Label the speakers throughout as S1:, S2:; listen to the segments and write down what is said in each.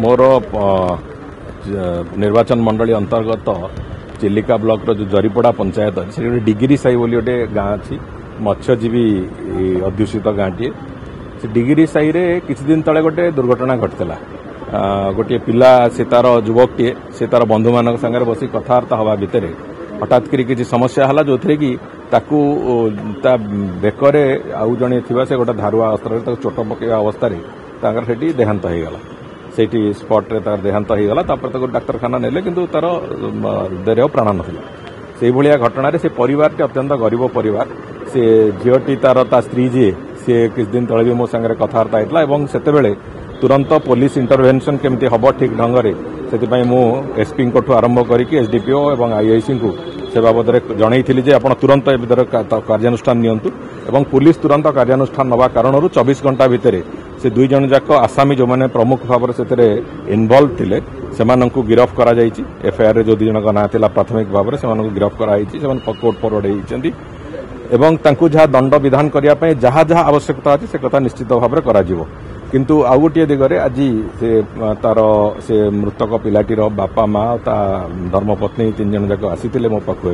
S1: मोर निर्वाचन मंडली अंतर्गत चिलिका ब्लॉक जो जरीपड़ा पंचायत अच्छे डिग्री साई बोली गोटे गाँ अच्छी मत्स्यजीवी अध्युषित गाँटी से डिग्री साई रे किसी दिन तले गोटे दुर्घटना घटला गोटे पिला से तार युवकटे से तार बंधु मान सागर बस कथबार्ता हवा भितर हठात किसी समस्या है जो थे कि ताकू ता बेकरे आउ जड़े थी से गोटे धारुआ अस्त्र चोट पकड़ा अवस्था से देहांत हो गला से स्पट्रे तार देहांत हो गला डाक्तरखाना नेले किंतु तार देह प्राण नाला से भाया घटन से परिवार अत्यंत गरीब परिवार से झीटी तार ता स्त्री जी सी किस दिन तले भी मो सागर कथबार्ता होता से तुरंत पुलिस इंटरवेंशन केमती हम ठीक ढंग से मु एसपी आरंभ करके एसडीपीओ और आईआईसी को से बाबद जनई आप तुरंत कार्यानुष्ठान नियंतु एवं पुलिस तुरंत कार्यानुष्ठान नवा कारण 24 घंटा भितर से दुई जन जाक आसामी जो मैंने प्रमुख भाव से इनवल्व थे से गिरफ कर एफआईआर जो दुई जन ना था प्राथमिक भाव से गिरफ कराई कोर्ट फरवर्ड होती एवं जहाँ दंड विधान करने जहाँ जहाँ आवश्यकता अच्छे से कथा निश्चित भाव कर किंतु आउ गोटे दिगरे आज से तार से मृतक पिलाटीर बापा माँ ता धर्मपत्नी 3 जन जाक आसी मो पाखु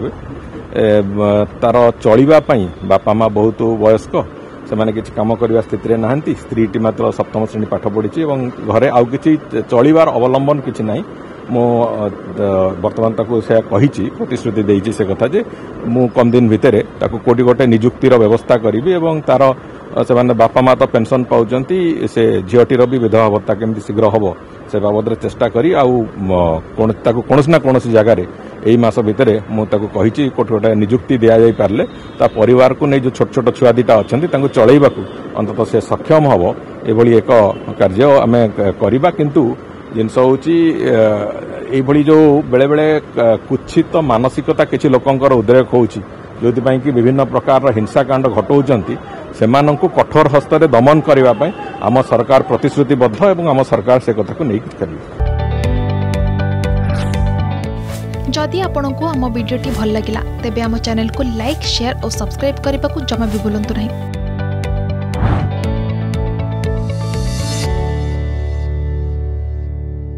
S1: तार चलवाई बापा माँ बहुत वयस्क से मैंने किसी कम करने स्थित ना स्त्री मात्र 7म श्रेणी पाठ पढ़ी और घरे आउ कि चलवार अवलंबन किसी ना मो बर्तमान से कही प्रतिश्रुति देती से कथा जे मु कम दिन भितर कोटी गोटे निजुक्तिर व्यवस्था करी और तार से माने बापा माँ तो पेंशन पाउचंती से झीटीर भी विधवा भत्ता केमती शीघ्र हम से बाबद चेष्टा करी कौन ना कौन जगार यही मास भितर मुझे कही कोटी गोटे निजुक्ति दि जा पारे ता परिवार को नहीं जो छोट छोट छुआ दीटा अच्छा चलैवा अंततः से सक्षम हम ये एक कार्य आम करवा किंतु जिनस हूँ जो बेले बेले कुत्सित मानसिकता किसी लोकंर उद्रेक होउची जोथिपाई कि विभिन्न प्रकार हिंसाकांड घटाऊँच से कठोर हस्त दमन करने आम सरकार प्रतिश्रुतिबद्ध और आम सरकार से कथा को नहीं कर।
S2: जदि आपंक आम भिडी भल लगा तेब आम चैनल को लाइक शेयर और सब्सक्राइब करने को जमा भी भूलु नहीं।